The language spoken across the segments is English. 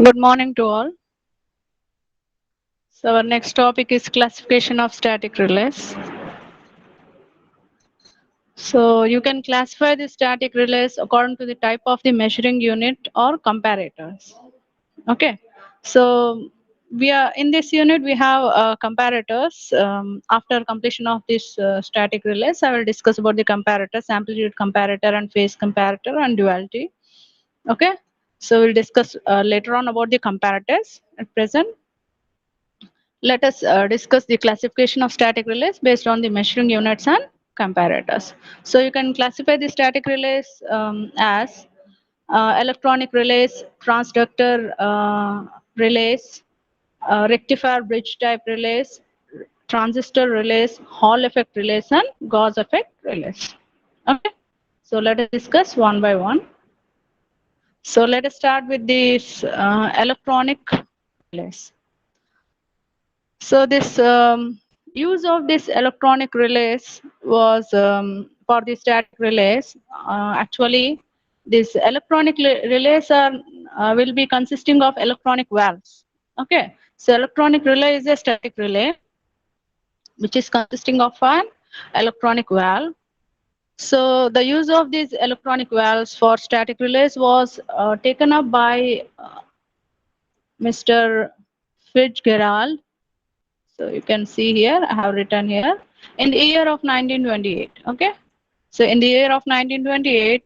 Good morning to all. So our next topic is classification of static relays. So you can classify the static relays according to the type of the measuring unit or comparators. Okay. So we are in this unit we have comparators. After completion of this static relays, I will discuss about the comparators, amplitude comparator and phase comparator and duality. Okay. So we'll discuss later on about the comparators. At present, let us discuss the classification of static relays based on the measuring units and comparators. So you can classify the static relays as electronic relays, transductor relays, rectifier bridge type relays, transistor relays, Hall effect relays, and Gauss effect relays. Okay, so let us discuss one by one. So let us start with these electronic relays. So this use of this electronic relays was for the static relays. Actually, these electronic relays are will be consisting of electronic valves. Okay, so electronic relay is a static relay which is consisting of an electronic valve. So the use of these electronic valves for static relays was taken up by Mr. Fitzgerald. So you can see here, I have written here, in the year of 1928. Okay. So in the year of 1928,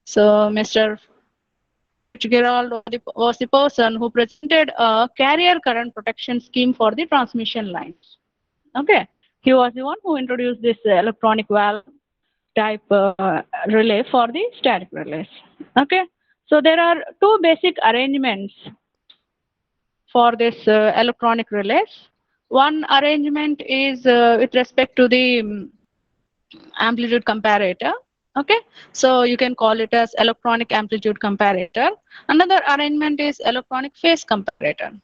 so Mr. Fitzgerald was the person who presented a carrier current protection scheme for the transmission lines. Okay. He was the one who introduced this electronic valve type relay for the static relays. Okay. So there are two basic arrangements for this electronic relays. One arrangement is with respect to the amplitude comparator. Okay, so you can call it as electronic amplitude comparator. Another arrangement is electronic phase comparator.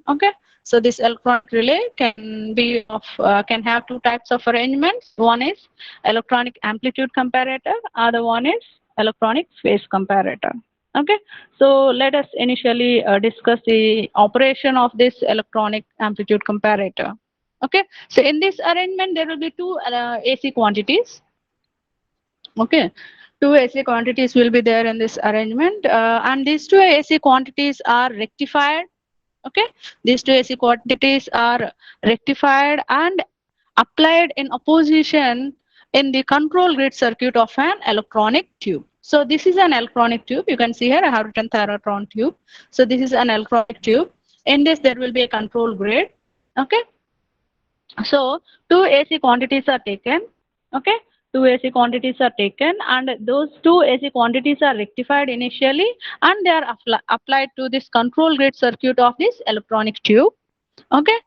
Okay, so this electronic relay can be of can have two types of arrangements. One is electronic amplitude comparator, other one is electronic phase comparator. Okay, so let us initially discuss the operation of this electronic amplitude comparator. Okay, so in this arrangement there will be two AC quantities. Okay, two AC quantities will be there in this arrangement, and these two AC quantities are rectified. Okay, these two AC quantities are rectified and applied in opposition in the control grid circuit of an electronic tube. So this is an electronic tube. You can see here I have written thermotron tube. So this is an electronic tube. In this there will be a control grid. Okay, so two AC quantities are taken. Okay, two AC quantities are taken, and those two AC quantities are rectified initially, and they are applied to this control grid circuit of this electronic tube. Okay,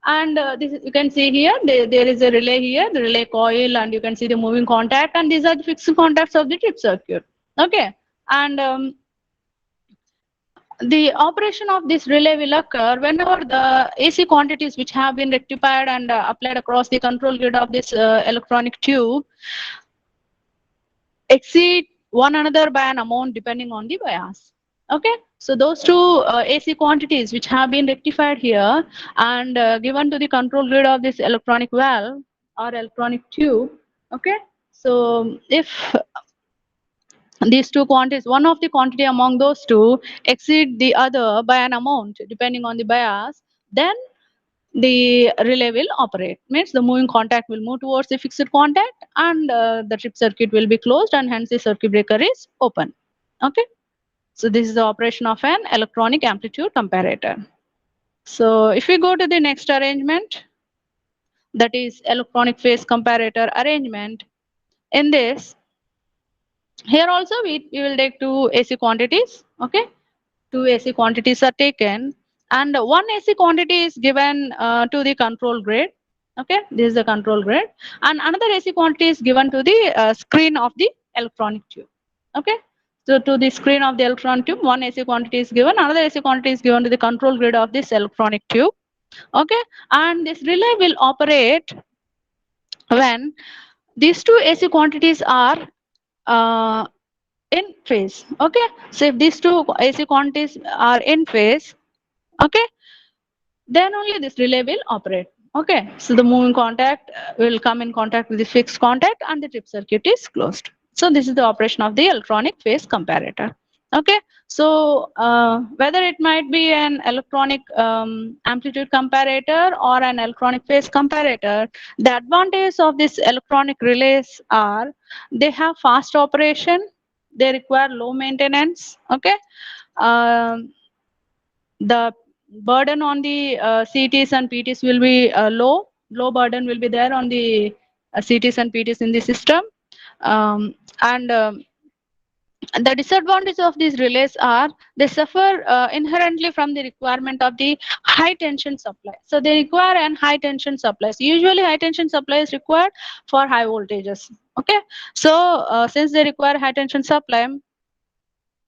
and this you can see here there is a relay here, the relay coil, and you can see the moving contact, and these are the fixed contacts of the trip circuit. Okay, and the operation of this relay will occur whenever the AC quantities which have been rectified and applied across the control grid of this electronic tube exceed one another by an amount depending on the bias. Okay, so those two AC quantities which have been rectified here and given to the control grid of this electronic valve or electronic tube. Okay, so if these two quantities, one of the quantity among those two exceed the other by an amount depending on the bias, then the relay will operate. Means the moving contact will move towards the fixed contact, and the trip circuit will be closed, and hence the circuit breaker is open. Okay, so this is the operation of an electronic amplitude comparator. So if we go to the next arrangement, that is electronic phase comparator arrangement. In this, here also we will take two AC quantities. Okay, two AC quantities are taken, and one AC quantity is given to the control grid. Okay, this is the control grid, and another AC quantity is given to the screen of the electronic tube. Okay, so to the screen of the electronic tube, one AC quantity is given, another AC quantity is given to the control grid of this electronic tube. Okay, and this relay will operate when these two AC quantities are uh, in phase. Okay, so if these two AC quantities are in phase, okay, then only this relay will operate. Okay, so the moving contact will come in contact with the fixed contact and the trip circuit is closed. So this is the operation of the electronic phase comparator. Okay, so whether it might be an electronic amplitude comparator or an electronic phase comparator, the advantage of this electronic relays are they have fast operation, they require low maintenance. Okay, um, the burden on the CTs and PTs will be low burden will be there on the CTs and PTs in the system. And the disadvantage of these relays are they suffer inherently from the requirement of the high tension supply. So they require an high tension supply. So usually high tension supply is required for high voltages. Okay, so since they require high tension supply,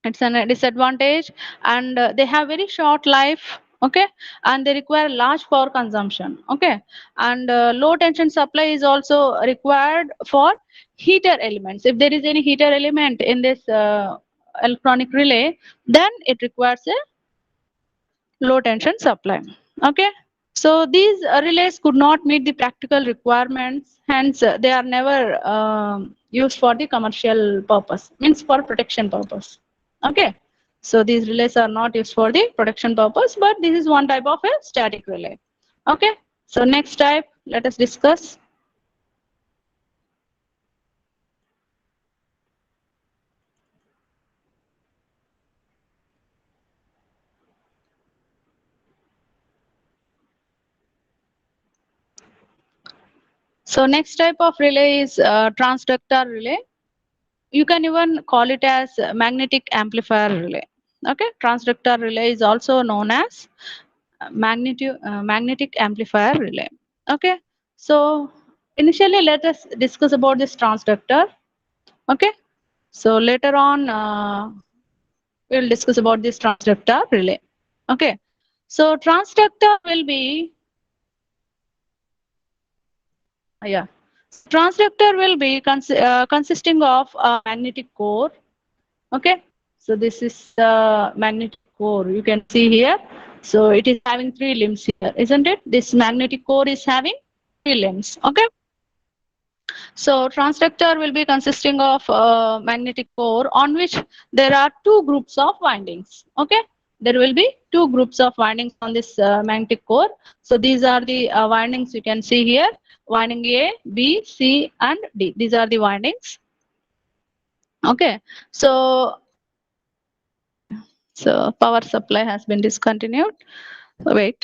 it's a disadvantage, and they have very short life. Okay, and they require large power consumption. Okay, and low tension supply is also required for heater elements. If there is any heater element in this electronic relay, then it requires a low tension supply. Okay, so these relays could not meet the practical requirements, hence they are never used for the commercial purpose, means for protection purpose. Okay, so these relays are not used for the protection purpose, but this is one type of a static relay. Okay, so next type, let us discuss. So next type of relay is transductor relay. You can even call it as magnetic amplifier relay. Okay, transductor relay is also known as magnetic amplifier relay. Okay, so initially let us discuss about this transductor. Okay, so later on we'll discuss about this transductor relay. Okay, so transductor will be yeah, transductor will be consisting of a magnetic core. Okay, so this is the magnetic core you can see here. So it is having three limbs here, isn't it? This magnetic core is having three limbs. Okay, so transductor will be consisting of magnetic core on which there are two groups of windings. Okay, there will be two groups of windings on this magnetic core. So these are the windings you can see here: winding A, B, C, and D. These are the windings. Okay, so power supply has been discontinued. So wait.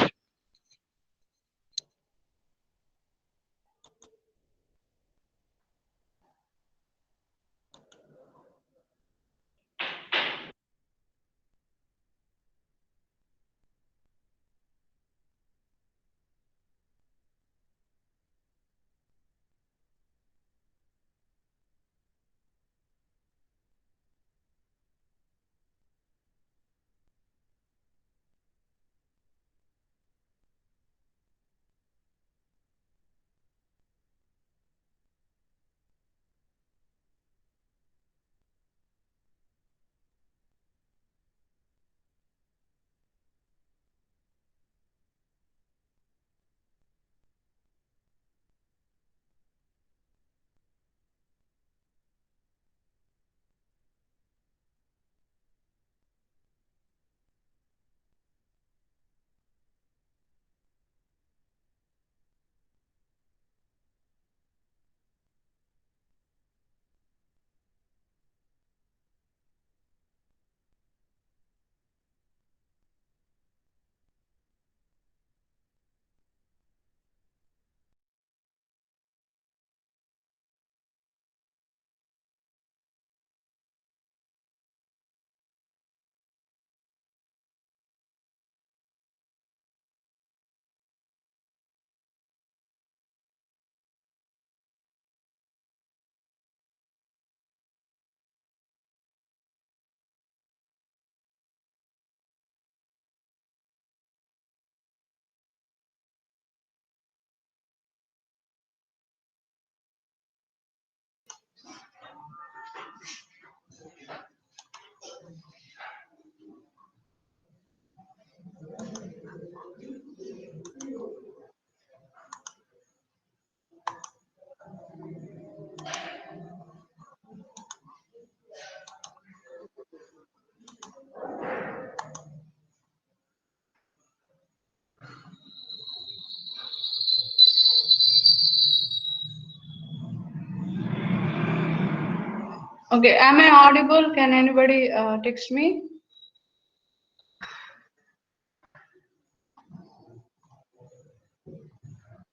Okay, am I audible? Can anybody text me?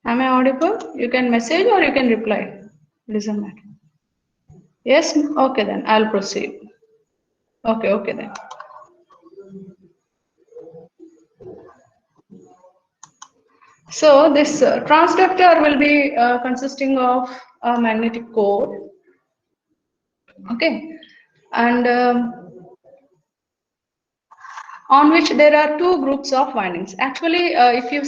Am I audible? You can message or you can reply. Doesn't matter. Yes? Okay, then I'll proceed. Okay then. So this transductor will be consisting of a magnetic core. Okay, and on which there are two groups of windings. Actually, if you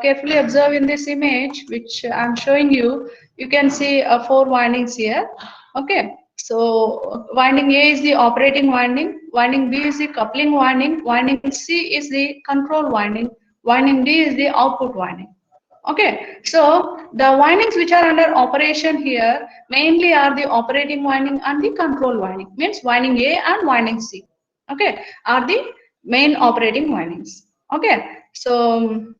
carefully observe in this image, which I'm showing you, you can see four windings here. Okay, so winding A is the operating winding, winding B is the coupling winding, winding C is the control winding, winding D is the output winding. Okay, so the windings which are under operation here mainly are the operating winding and the control winding, means winding A and winding C. Okay, are the main operating windings. Okay, so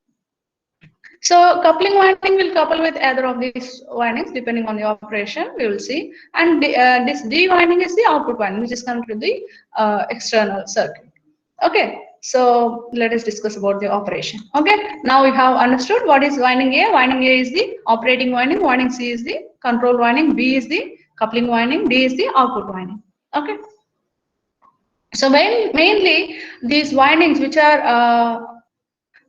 coupling winding will couple with either of these windings depending on the operation. We will see, and this D winding is the output winding, which is connected to the external circuit. Okay, so let us discuss about the operation. Okay, now we have understood what is winding A. Winding A is the operating winding, winding C is the control winding, B is the coupling winding, D is the output winding. Okay, so mainly these windings which are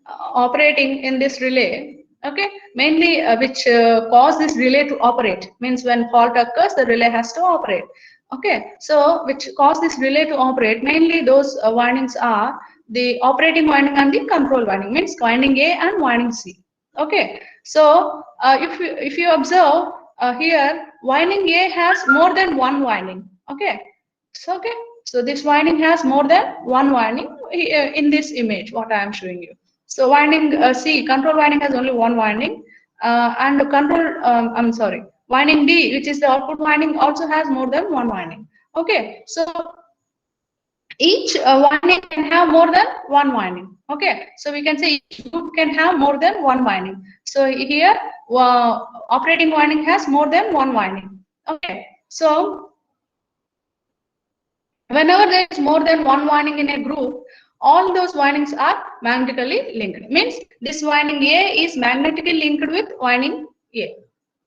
operating in this relay, okay, mainly which cause this relay to operate, means when fault occurs the relay has to operate. Okay, so which cause this relay to operate, mainly those windings are the operating winding and the control winding, means winding A and winding C. Okay, so if you observe here, winding A has more than one winding. Okay, so this winding has more than one winding in this image what I am showing you. So winding C, control winding has only one winding, and I'm sorry, winding D, which is the output winding, also has more than one winding. Okay, so each winding can have more than one winding. Okay, so we can say each group can have more than one winding. So here, operating winding has more than one winding. Okay, so whenever there is more than one winding in a group, all those windings are magnetically linked. Means this winding A is magnetically linked with winding A.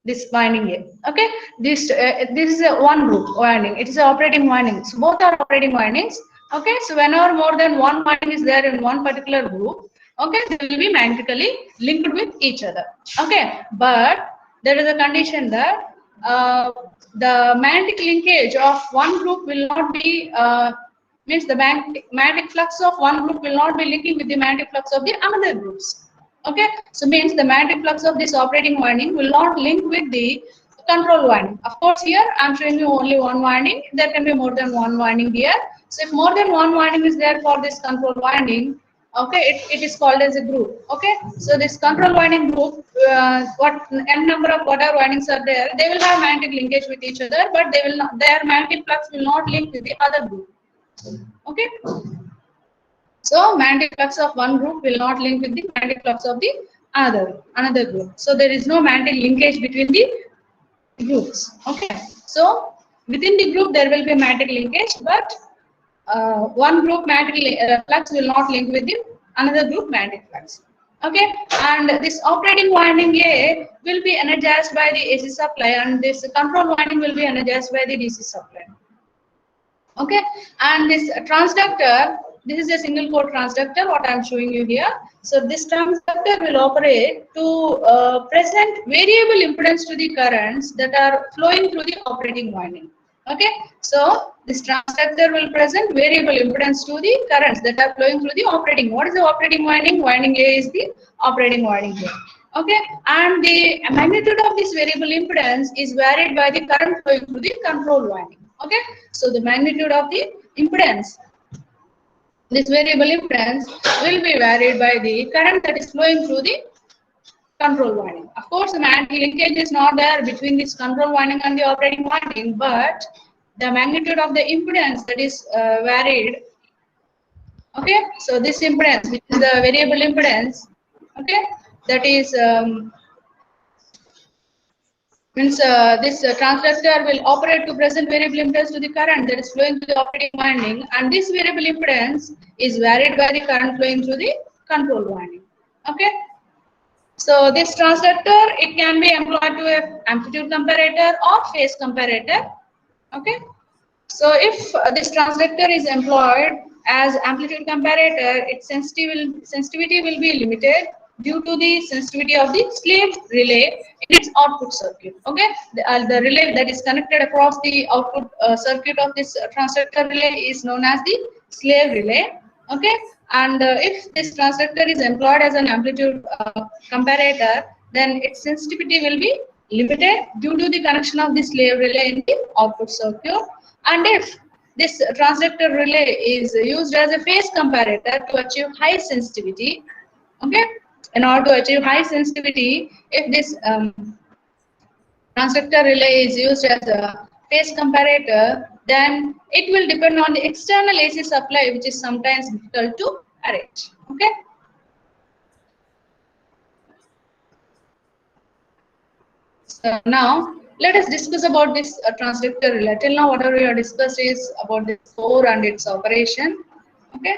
This winding A. Okay. This is a one group winding. It is an operating winding. So both are operating windings. Okay. So whenever more than one winding is there in one particular group, okay, they will be magnetically linked with each other. Okay. But there is a condition that the magnetic linkage of one group will not be means the magnetic flux of one group will not be linking with the magnetic flux of the another groups. Okay, so means the magnetic flux of this operating winding will not link with the control winding. Of course, here I'm showing you only one winding. There can be more than one winding here. So if more than one winding is there for this control winding, okay, it is called as a group. Okay, so this control winding group, what n number of whatever windings are there, they will have magnetic linkage with each other, but they will not, their magnetic flux will not link with the other group. Okay, so magnetic flux of one group will not link with the magnetic flux of the another group. So there is no magnetic linkage between the groups. Okay, so within the group there will be magnetic linkage, but one group magnetic flux will not link with the another group magnetic flux. Okay, and this operating winding A will be energized by the AC supply, and this control winding will be energized by the DC supply. Okay, and this transductor, this is a single core transductor what I am showing you here. So this transductor will operate to present variable impedance to the currents that are flowing through the operating winding. Okay, so this transductor will present variable impedance to the currents that are flowing through the operating. What is the operating winding? Winding A is the operating winding here. Okay, and the magnitude of this variable impedance is varied by the current flowing through the control winding. Okay, so the magnitude of the impedance, this variable impedance, will be varied by the current that is flowing through the control winding. Of course, the magnetic linkage is not there between this control winding and the operating winding, but the magnitude of the impedance that is varied. Okay, so this impedance, which is the variable impedance, okay, that is Means this transducer will operate to present variable impedance to the current that is flowing through the operating winding, and this variable impedance is varied by the current flowing through the control winding. Okay. So this transducer, it can be employed to a amplitude comparator or phase comparator. Okay. So if this transducer is employed as amplitude comparator, its sensitivity will be limited due to the sensitivity of the slave relay in its output circuit. Okay, the relay that is connected across the output circuit of this transducer relay is known as the slave relay. Okay, and if this transducer is employed as an amplitude comparator, then its sensitivity will be limited due to the connection of the slave relay in the output circuit. And if this transducer relay is used as a phase comparator to achieve high sensitivity, okay, in order to achieve high sensitivity, if this transducer relay is used as a phase comparator, then it will depend on the external AC supply, which is sometimes difficult to arrange. Okay. So now let us discuss about this transducer relay. Till now, whatever we have discussed is about the core and its operation. Okay.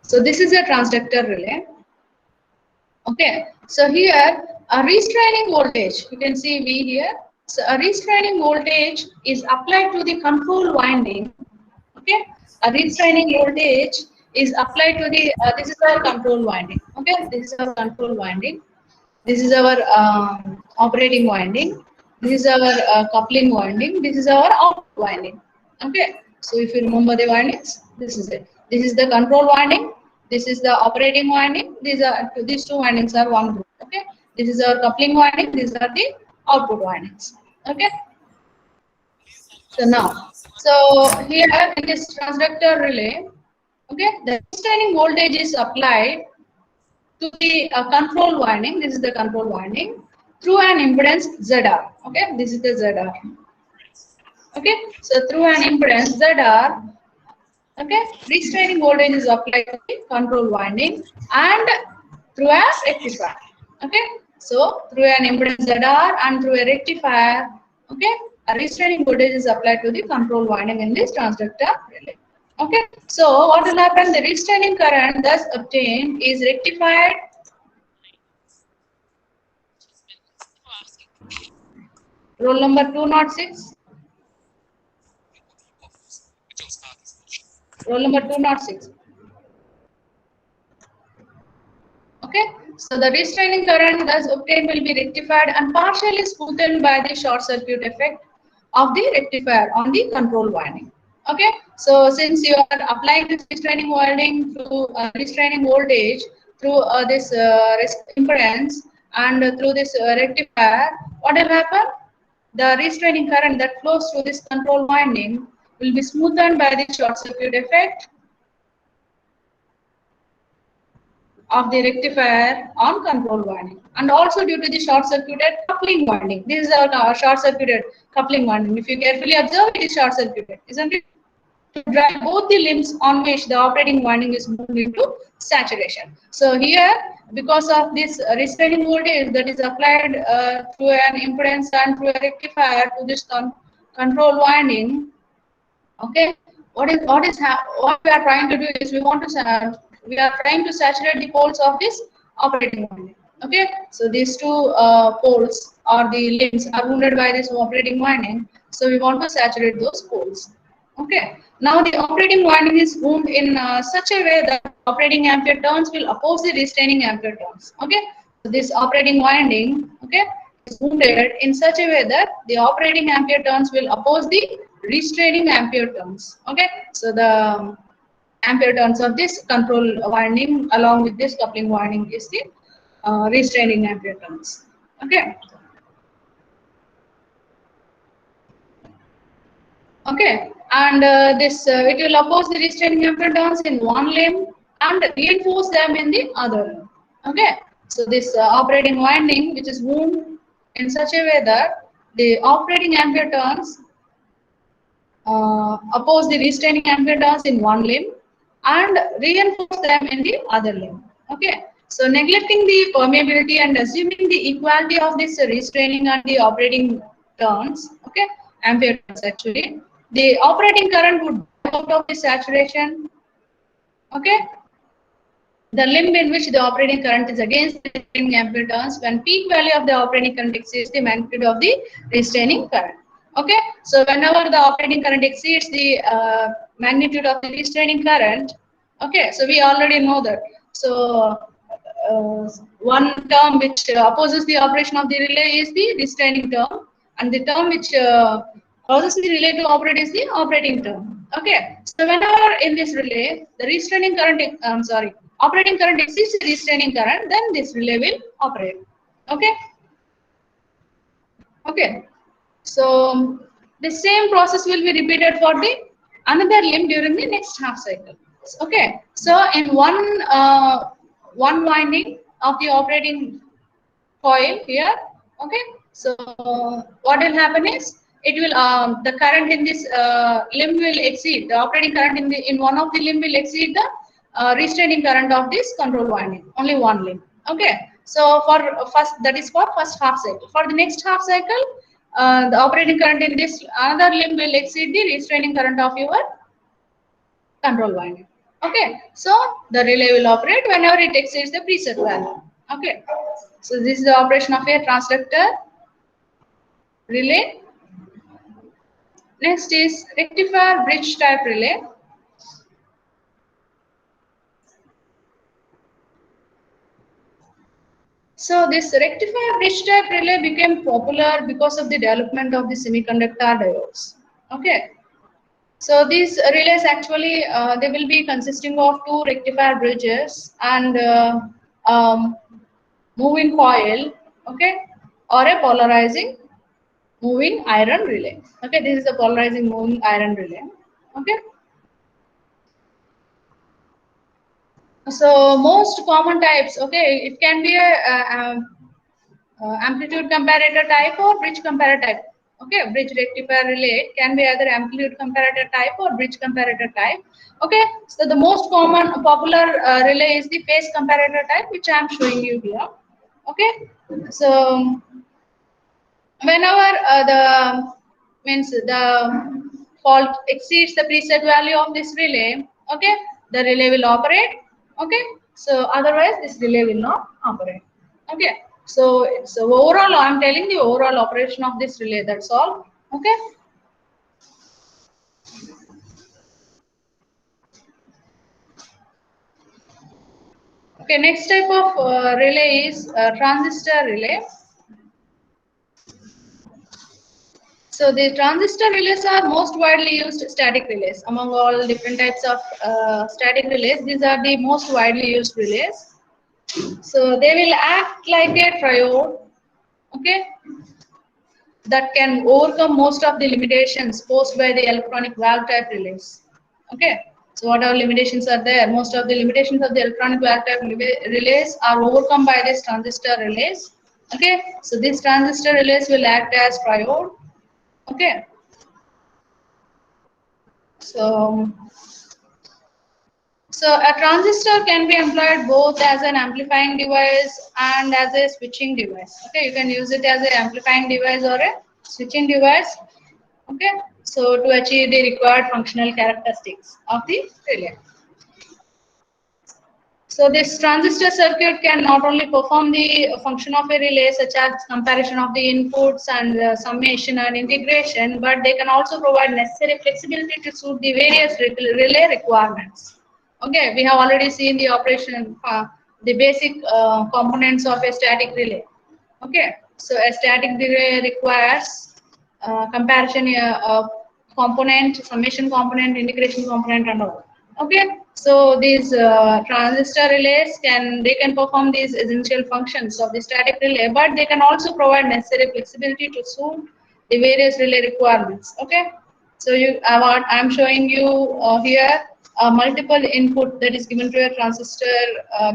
So this is a transducer relay. Okay. So here a restraining voltage. You can see V here. So a restraining voltage is applied to the control winding. Okay. A restraining voltage is applied to the. This is our control winding. Okay. This is our control winding. This is our operating winding. This is our coupling winding. This is our out winding. Okay. So if you remember the windings, this is it. This is the control winding. This is the operating winding. These two windings are one group. Okay. This is our coupling winding. These are the output windings. Okay. So now, so here in this transducer relay, okay, the restraining voltage is applied to the control winding. This is the control winding through an impedance ZR. Okay, this is the ZR. Okay, so through an impedance ZR, okay, restraining voltage is applied to the control winding and through a rectifier. Okay, so through an impedance ZR and through a rectifier, okay, a restraining voltage is applied to the control winding in this transducer relay. Okay, so what will happen? The restraining current thus obtained is rectified. Roll number 206. Roll number 206. Okay, so the restraining current thus obtained will be rectified and partially smoothened by the short circuit effect of the rectifier on the control winding. Okay, so since you are applying this restraining winding through restraining voltage through this impedance and through this rectifier, what will happen? The restraining current that flows through this control winding will be smoothened by the short circuit effect of the rectifier on control winding, and also due to the short circuited coupling winding. This is our short circuited coupling winding. If you carefully observe, it is short circuited, isn't it? To drive both the limbs on which the operating winding is moved into saturation. So here, because of this restraining voltage that is applied through an impedance and through a rectifier to this control winding, okay, what we are trying to do is we are trying to saturate the poles of this operating winding. Okay, so these two poles or the limbs are wounded by this operating winding, so we want to saturate those poles. Okay, now the operating winding is wound in such a way that operating ampere turns will oppose the restraining ampere turns. Okay, so this operating winding, okay, is wounded in such a way that the operating ampere turns will oppose the restraining ampere turns. Okay, so the ampere turns of this control winding along with this coupling winding is the restraining ampere turns. Okay. Okay, and this it will oppose the restraining ampere turns in one limb and reinforce them in the other limb. Okay, so this operating winding which is wound in such a way that the operating ampere turns oppose the restraining ampere turns in one limb and reinforce them in the other limb. Okay, So neglecting the permeability and assuming the equality of this restraining and the operating turns, okay, ampere turns actually, the operating current would break out of the saturation, okay. The limb in which the operating current is against the restraining ampere turns when peak value of the operating current exceeds the magnitude of the restraining current. Okay, so whenever the operating current exceeds the magnitude of the restraining current, okay, so we already know that. So one term which opposes the operation of the relay is the restraining term, and the term which causes the relay to operate is the operating term. Okay, so whenever in this relay the restraining current, operating current exceeds the restraining current, then this relay will operate. Okay. Okay. So the same process will be repeated for the another limb during the next half cycle. Okay. So in one winding of the operating coil here. Okay. So what will happen is it will the current in this limb will exceed the operating current in one of the limb will exceed the restraining current of this control winding. Only one limb. Okay. So for first, that is for first half cycle. For the next half cycle, the operating current in this another limb will exceed the restraining current of your control winding. Okay, so the relay will operate whenever it exceeds the preset value. Okay, so this is the operation of a transductor relay. Next is rectifier bridge type relay. So this rectifier bridge type relay became popular because of the development of the semiconductor diodes. Okay, so these relays actually they will be consisting of two rectifier bridges and moving coil, okay, or a polarizing moving iron relay. Okay, this is the polarizing moving iron relay. Okay. So most common types, okay, it can be a amplitude comparator type or bridge comparator type. Okay, bridge rectifier relay can be either amplitude comparator type or bridge comparator type. Okay, so the most common popular relay is the phase comparator type, which I am showing you here. Okay, so whenever the fault exceeds the preset value of this relay, okay, the relay will operate. Okay, so otherwise this relay will not operate. Okay, so overall I'm telling the overall operation of this relay, that's all. Okay. Okay, next type of relay is transistor relay. So the transistor relays are most widely used static relays. Among all different types of static relays, these are the most widely used relays. So they will act like a triode, okay, that can overcome most of the limitations posed by the electronic valve type relays. Okay, so what are limitations are there? Most of the limitations of the electronic valve type relays are overcome by these transistor relays. Okay, so these transistor relays will act as triode. Okay. So a transistor can be employed both as an amplifying device and as a switching device. Okay, you can use it as an amplifying device or a switching device. Okay, so to achieve the required functional characteristics of the relay. So this transistor circuit can not only perform the function of a relay such as comparison of the inputs and summation and integration, but they can also provide necessary flexibility to suit the various relay requirements. Okay, we have already seen the operation, the basic components of a static relay. Okay, so a static relay requires comparison component, summation component, integration component, and all. Okay, so these transistor relays can perform these essential functions of the static relay, but they can also provide necessary flexibility to suit the various relay requirements. Okay, so I'm showing you here multiple input that is given to a transistor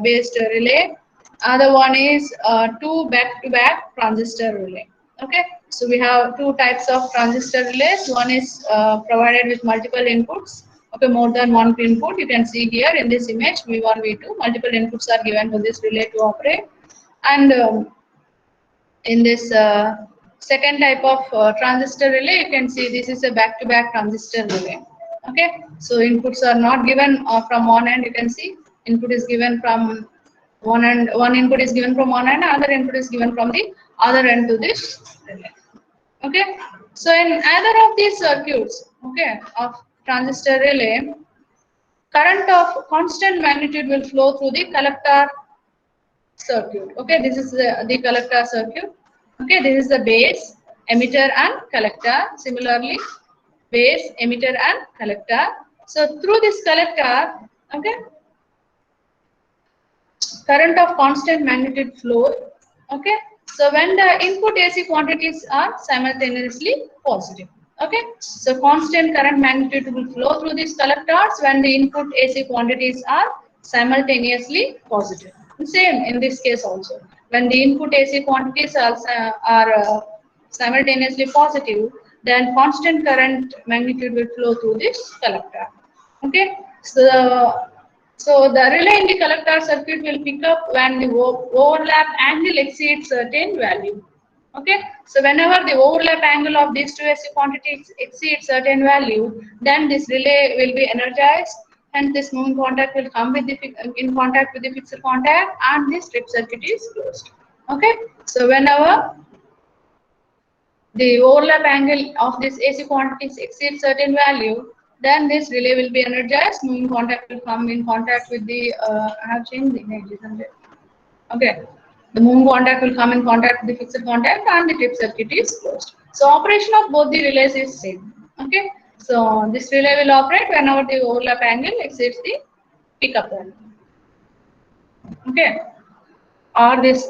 based relay. Other one is two back-to-back transistor relay. Okay, so we have two types of transistor relays. One is provided with multiple inputs, Okay, more than one input. You can see here in this image V1, V2, multiple inputs are given to this relay to operate. And in this second type of transistor relay, you can see this is a back-to-back transistor relay. Okay, so inputs are not given from one end. You can see input is given from one end. One input is given from one end, other input is given from the other end to this relay. Okay, so in either of these circuits, okay, of transistor relay, current of constant magnitude will flow through the collector circuit. Okay, this is the collector circuit. Okay, this is the base, emitter and collector. Similarly, base, emitter and collector. So through this collector, okay, current of constant magnitude flow. Okay, so when the input AC quantities are simultaneously positive. Okay, so constant current magnitude will flow through these collectors when the input AC quantities are simultaneously positive. Same in this case also. When the input AC quantities are simultaneously positive, then constant current magnitude will flow through this collector. Okay, so the relay in the collector circuit will pick up when the overlap angle exceeds certain value. Okay, so whenever the overlap angle of these two AC quantities exceeds certain value, then this relay will be energized, and this moving contact will come with the in contact with the fixed contact, and this strip circuit is closed. Okay, so whenever the overlap angle of this AC quantities exceeds certain value, then this relay will be energized. Moving contact will come in contact with the. I have changed the image, isn't it? Okay. The moving contact will come in contact with the fixed contact, and the tip circuit is closed. So operation of both the relays is same. Okay. So this relay will operate whenever the overlap angle exceeds the pickup value. Okay. Or this.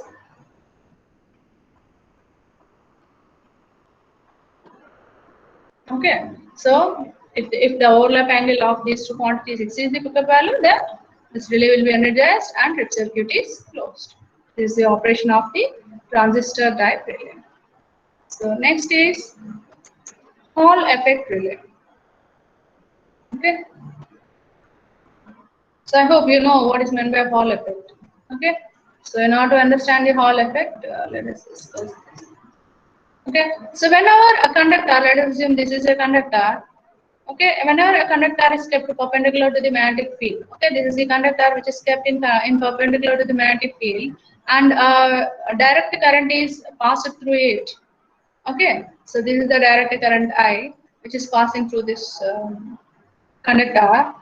Okay, so if the overlap angle of these two quantities exceeds the pickup value, then this relay will be energized and trip circuit is closed. This is the operation of the transistor type relay. So next is Hall effect relay. Okay, so I hope you know what is meant by Hall effect. Okay, so in order to understand the Hall effect, let us discuss this. Okay, so whenever a conductor, let us assume this is a conductor. Okay, whenever a conductor is kept perpendicular to the magnetic field, okay, this is the conductor which is kept in perpendicular to the magnetic field, and a direct current is passed through it. Okay, so this is the direct current I which is passing through this conductor.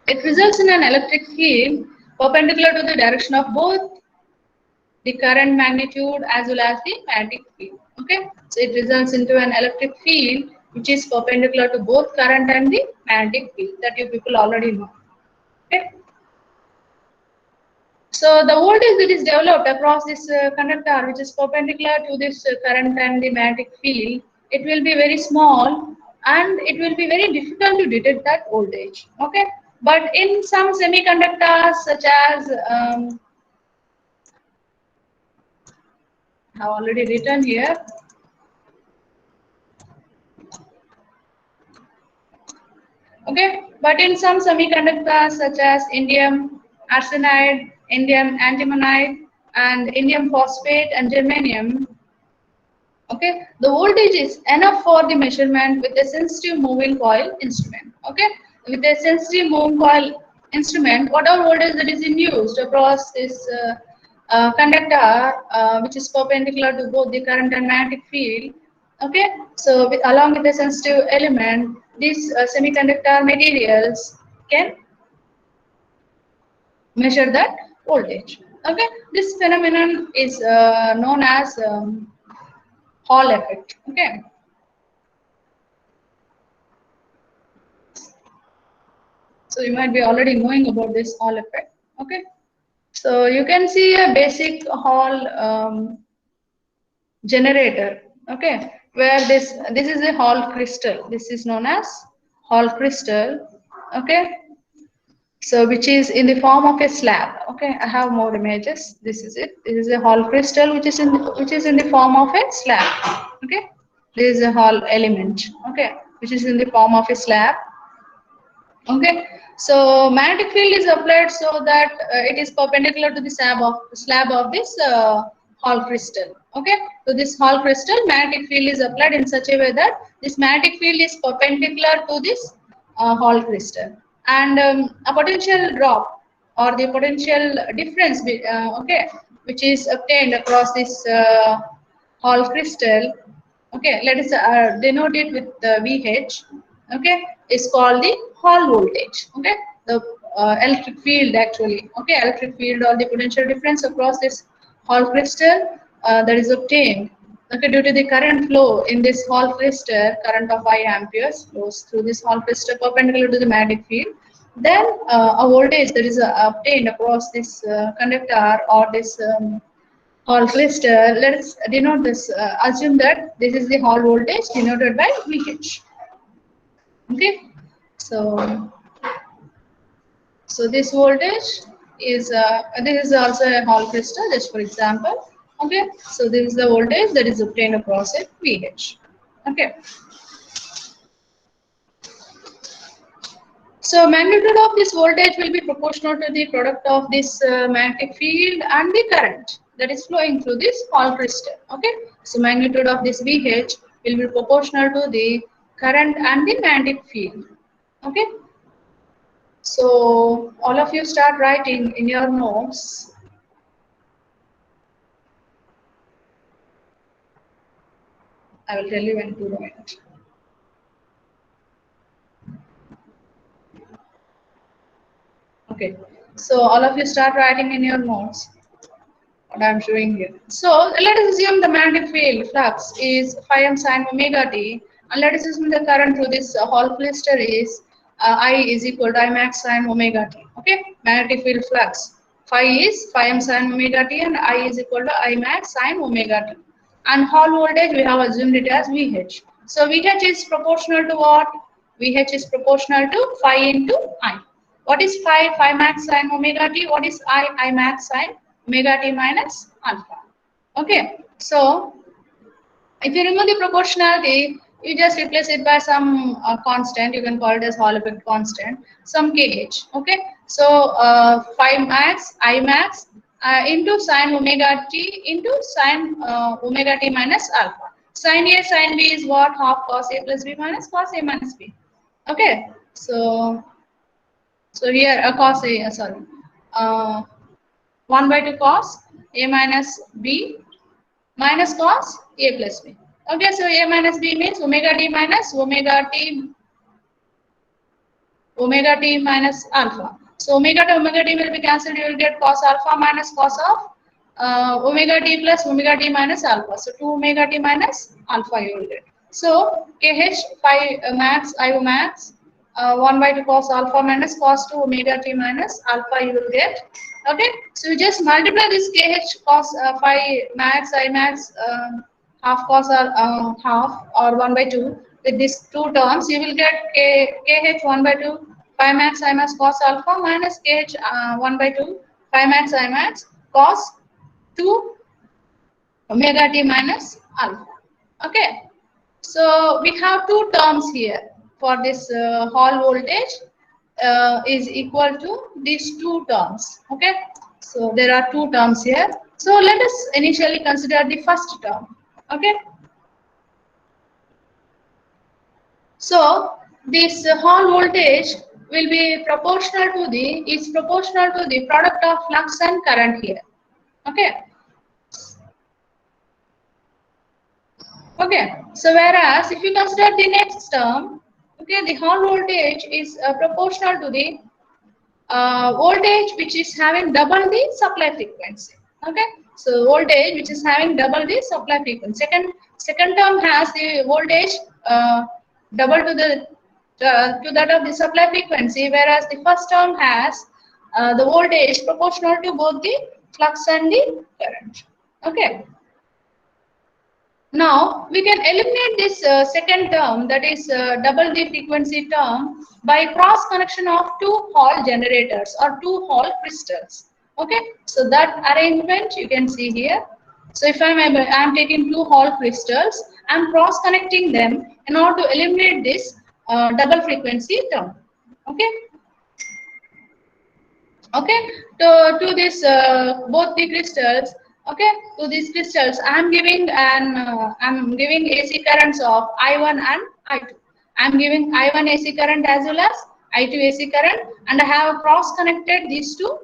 It results in an electric field perpendicular to the direction of both the current magnitude as well as the magnetic field. Okay, so it results into an electric field which is perpendicular to both current and the magnetic field that you people already know. Okay, so the voltage that is developed across this conductor which is perpendicular to this current and the magnetic field, it will be very small and it will be very difficult to detect that voltage. Okay, but in some semiconductors such as I have already written here. Okay, but in some semiconductors such as indium arsenide, indium antimonide, and indium phosphate and germanium, okay, the voltage is enough for the measurement with a sensitive moving coil instrument. Okay, with a sensitive moving coil instrument, whatever voltage that is induced across this conductor, which is perpendicular to both the current and magnetic field. Okay, so along with the sensitive element, these semiconductor materials can measure that voltage. Okay, this phenomenon is known as Hall effect. Okay, so you might be already knowing about this Hall effect. Okay, so you can see a basic Hall generator. Okay, where this is a Hall crystal. This is known as Hall crystal. Okay, so which is in the form of a slab. Okay, I have more images. This is it. This is a Hall crystal which is in the form of a slab. Okay, this is a Hall element. Okay, which is in the form of a slab. Okay, so magnetic field is applied so that it is perpendicular to the slab of this Hall crystal. Okay, so this Hall crystal, magnetic field is applied in such a way that this magnetic field is perpendicular to this Hall crystal, and a potential drop or the potential difference, okay, which is obtained across this Hall crystal. Okay, let us denote it with VH. Okay, is called the Hall voltage. Okay, the electric field actually. Okay, electric field or the potential difference across this Hall crystal that is obtained. Okay, due to the current flow in this Hall crystal, current of I amperes flows through this Hall crystal perpendicular to the magnetic field. Then a voltage that is obtained across this conductor or this Hall crystal. Let us denote this. Assume that this is the Hall voltage denoted by VH. Okay, so this voltage is this is also a Hall crystal, just for example. Okay, so this is the voltage that is obtained across it, VH. Okay. So magnitude of this voltage will be proportional to the product of this magnetic field and the current that is flowing through this Hall crystal. Okay, so magnitude of this VH will be proportional to the current and the magnetic field. Okay, so all of you start writing in your notes. I will tell you when to write. Okay, so all of you start writing in your notes what I'm showing here. So let us assume the magnetic field flux is phi m sine omega t, and let us assume the current through this Hall crystal is I is equal to I max sine omega t. Okay, magnetic field flux phi is phi m sine omega t, and I is equal to I max sine omega t. And Hall voltage we have assumed it as VH. So VH is proportional to what? VH is proportional to phi into I. What is phi? Phi max sine omega t. What is I? I max sine omega t minus alpha. Okay, so if you remove the proportionality, you just replace it by some constant. You can call it as Hall effect constant, some kh. Okay, so phi max, I max into sine omega t into sine omega t minus alpha. Sine A, sine B is what? Half cos A plus B minus cos A minus B. Okay, so here cos A, sorry. 1 by 2 cos A minus B minus cos A plus B. Okay, so A minus B means omega t minus omega t minus alpha. So omega t will be cancelled. You will get cos alpha minus cos of omega t plus omega t minus alpha. So 2 omega t minus alpha you will get. So kh phi max I max 1 by 2 cos alpha minus cos 2 omega t minus alpha you will get. Okay, so you just multiply this kh cos phi max I max half cos half or 1 by 2 with these two terms. You will get kh 1 by 2 phi max I max cos alpha minus kh 1 by 2 phi max I max cos 2 omega t minus alpha. Okay, so we have two terms here for this Hall voltage is equal to these two terms. Okay, so there are two terms here. So let us initially consider the first term. Okay, so this Hall voltage will be proportional to the product of flux and current here. Okay. Okay, so whereas if you consider the next term, okay, the Hall voltage is proportional to the voltage which is having double the supply frequency. Okay, so voltage which is having double the supply frequency. Second term has the voltage double to that of the supply frequency, whereas the first term has the voltage proportional to both the flux and the current. Okay. Now we can eliminate this second term, that is double the frequency term, by cross connection of two Hall generators or two Hall crystals. Okay, so that arrangement you can see here. So if I'm taking two Hall crystals, I'm cross connecting them in order to eliminate this double frequency term. Okay. Okay, to this both the crystals. Okay, to these crystals I'm giving AC currents of I1 and I2. I'm giving I1 AC current as well as I2 AC current, and I have cross connected these two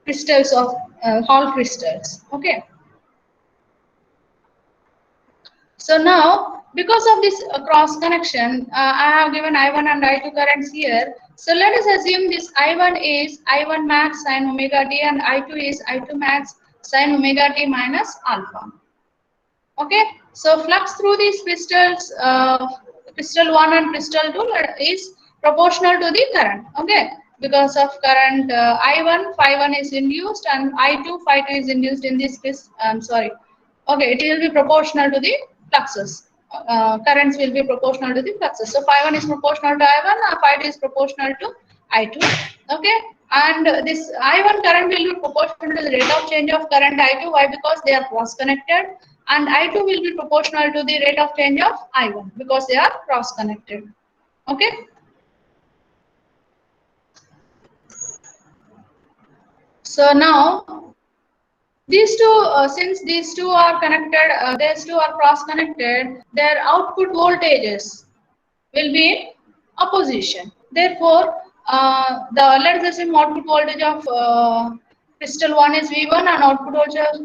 crystals of Hall crystals. Okay, so now, because of this cross connection, I have given I1 and I2 currents here. So let us assume this I1 is I1 max sin omega t and I2 is I2 max sin omega t minus alpha. Okay, so flux through these crystals, crystal 1 and crystal 2 is proportional to the current. Okay, because of current I1, phi 1 is induced and I2, phi 2 is induced in this case. Sorry. Okay, it will be proportional to the fluxes. Currents will be proportional to the fluxes. So phi 1 is proportional to I1 and phi 2 is proportional to I2. Okay, and this I1 current will be proportional to the rate of change of current I2. Why? Because they are cross connected, and I2 will be proportional to the rate of change of I1 because they are cross connected. Okay. So now these two, since these two are connected, these two are cross connected, their output voltages will be in opposition. Therefore, let's assume output voltage of crystal 1 is V1 and output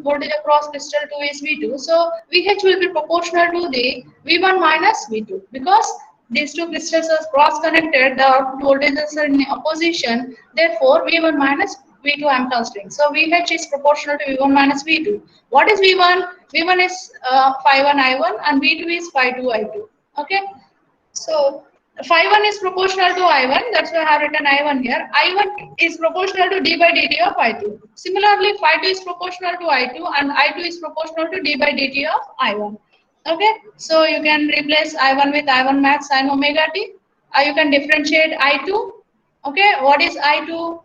voltage across crystal 2 is V2. So VH will be proportional to the V1 minus V2 because these two crystals are cross connected, the output voltages are in opposition. Therefore, V1 minus V2 I am considering. So VH is proportional to V1 minus V2. What is V1? V1 is phi 1 I1 and V2 is phi 2 I2. Okay. So phi 1 is proportional to I1, that's why I have written I1 here. I1 is proportional to d by dt of I2. Similarly, phi 2 is proportional to I2 and I2 is proportional to d by dt of I1. Okay, so you can replace I1 with I1 max sin omega t. You can differentiate I2. Okay, what is I2?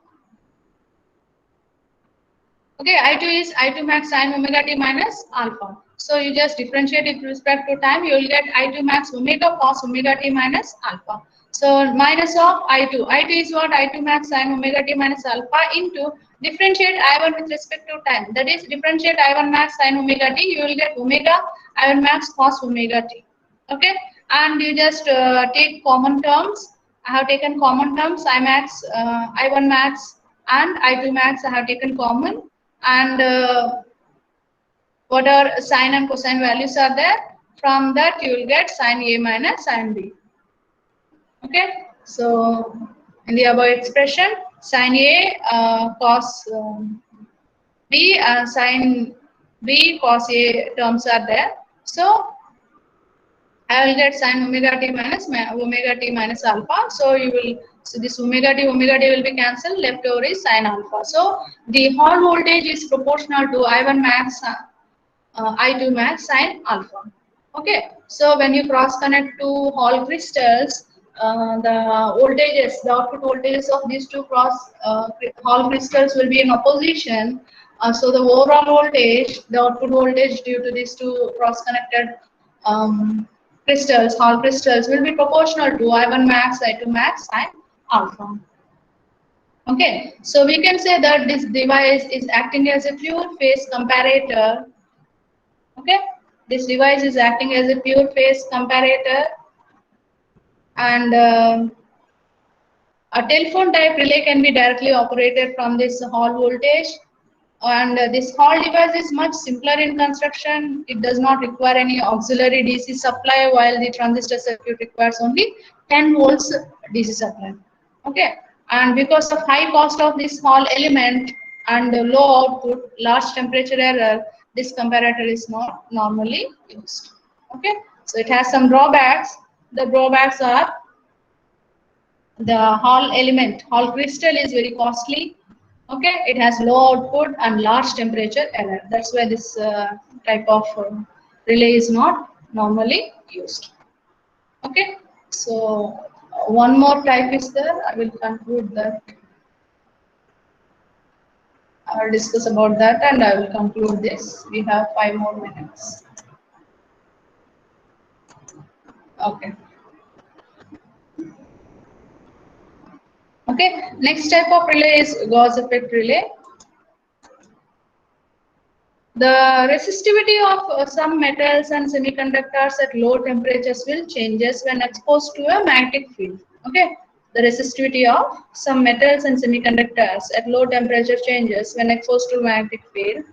Okay, I2 is I2 max sin omega t minus alpha. So you just differentiate it with respect to time, you will get I2 max omega cos omega t minus alpha. So minus of I2. I2 is what? I2 max sin omega t minus alpha into differentiate I1 with respect to time. That is differentiate I1 max sin omega t, you will get omega I1 max cos omega t. Okay, and you just take common terms. I have taken common terms, I max, I1 max and I2 max I have taken common, and what are sine and cosine values are there. From that you will get sine A minus sine B. Okay, so in the above expression, sine A cos B and sine B cos A terms are there. So I will get sine omega t minus alpha. So you will, so this omega t will be cancelled. Left over is sine alpha. So the Hall voltage is proportional to I1 max, I2 max sine alpha. Okay. So when you cross connect to Hall crystals, the voltages, the output voltages of these two Hall crystals will be in opposition. So the overall voltage, the output voltage due to these two cross connected crystals, Hall crystals, will be proportional to I1 max, I2 max sine alpha. Okay, so we can say that this device is acting as a pure phase comparator. Okay, this device is acting as a pure phase comparator, and a telephone type relay can be directly operated from this Hall voltage. And this Hall device is much simpler in construction. It does not require any auxiliary DC supply, while the transistor circuit requires only 10 volts DC supply. Okay, and because of high cost of this Hall element and low output, large temperature error, this comparator is not normally used. Okay, so it has some drawbacks. The drawbacks are the Hall element, Hall crystal is very costly. Okay, it has low output and large temperature error. That's why this type of relay is not normally used. Okay, so one more type is there. I will conclude that. I will discuss about that and I will conclude this. We have 5 more minutes. Okay. Okay, next type of relay is Gauss effect relay. The resistivity of some metals and semiconductors at low temperatures will changes when exposed to a magnetic field. Okay, the resistivity of some metals and semiconductors at low temperature changes when exposed to a magnetic field.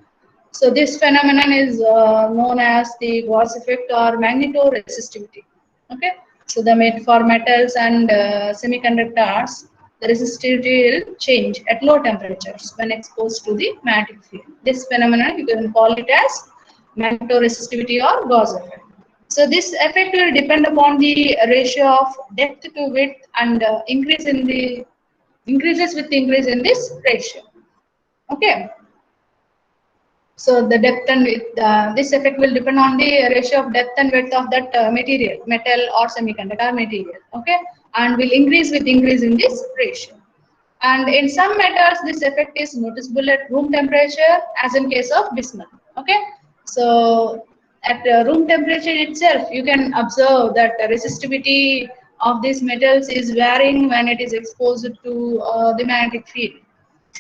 So this phenomenon is known as the Gauss effect or magnetoresistivity. Okay, so for metals and semiconductors, the resistivity will change at low temperatures when exposed to the magnetic field. This phenomenon you can call it as magnetoresistivity or Gauss effect. So this effect will depend upon the ratio of depth to width and increases with increase in this ratio. Okay. So the depth and width, this effect will depend on the ratio of depth and width of that material, metal or semiconductor material. Okay, and will increase with increase in this ratio. And in some metals, this effect is noticeable at room temperature, as in case of bismuth. Okay, so at room temperature itself, you can observe that the resistivity of these metals is varying when it is exposed to the magnetic field.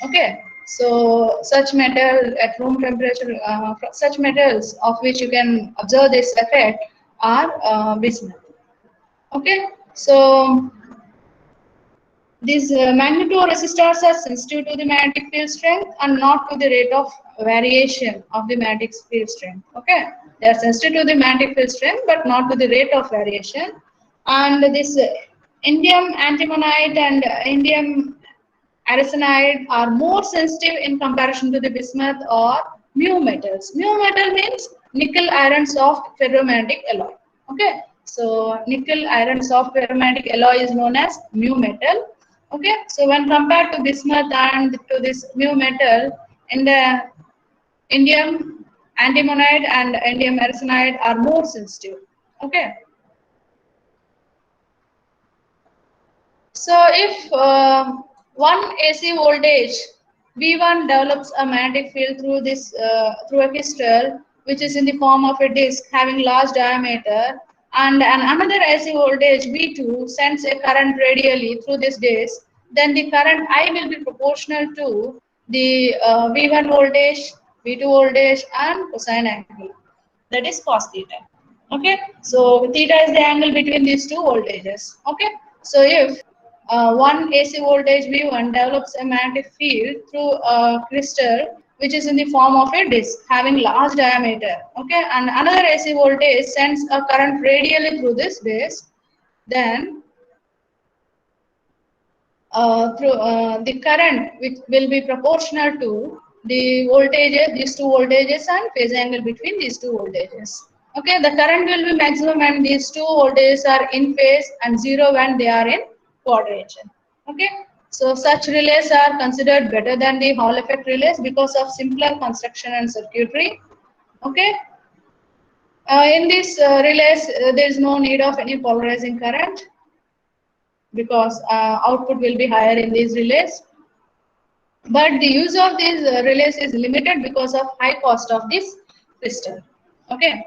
Okay, so such metal at room temperature, such metals of which you can observe this effect are bismuth. Okay, so these magnetoresistors are sensitive to the magnetic field strength and not to the rate of variation of the magnetic field strength. Okay, they are sensitive to the magnetic field strength but not to the rate of variation. And this indium antimonide and indium arsenide are more sensitive in comparison to the bismuth or mu metals. Mu metal means nickel iron soft ferromagnetic alloy. Okay, so nickel iron soft ferromagnetic alloy is known as mu metal. Okay, so when compared to bismuth and to this mu metal, in the indium antimonide and indium arsenide are more sensitive. Okay. So if one AC voltage V1 develops a magnetic field through this through a crystal which is in the form of a disk having large diameter, and another AC voltage V2 sends a current radially through this disk, then the current I will be proportional to the V1 voltage, V2 voltage, and cosine angle. That is cos theta. Okay, so theta is the angle between these two voltages. Okay, so if one AC voltage V1 develops a magnetic field through a crystal which is in the form of a disk having large diameter. Okay, and another AC voltage sends a current radially through this disk, then the current which will be proportional to the voltages, these two voltages, and phase angle between these two voltages. Okay, the current will be maximum when these two voltages are in phase and zero when they are in quadrature. Okay, so such relays are considered better than the Hall effect relays because of simpler construction and circuitry. Okay, in these relays there is no need of any polarizing current because output will be higher in these relays. But the use of these relays is limited because of high cost of this crystal. Okay.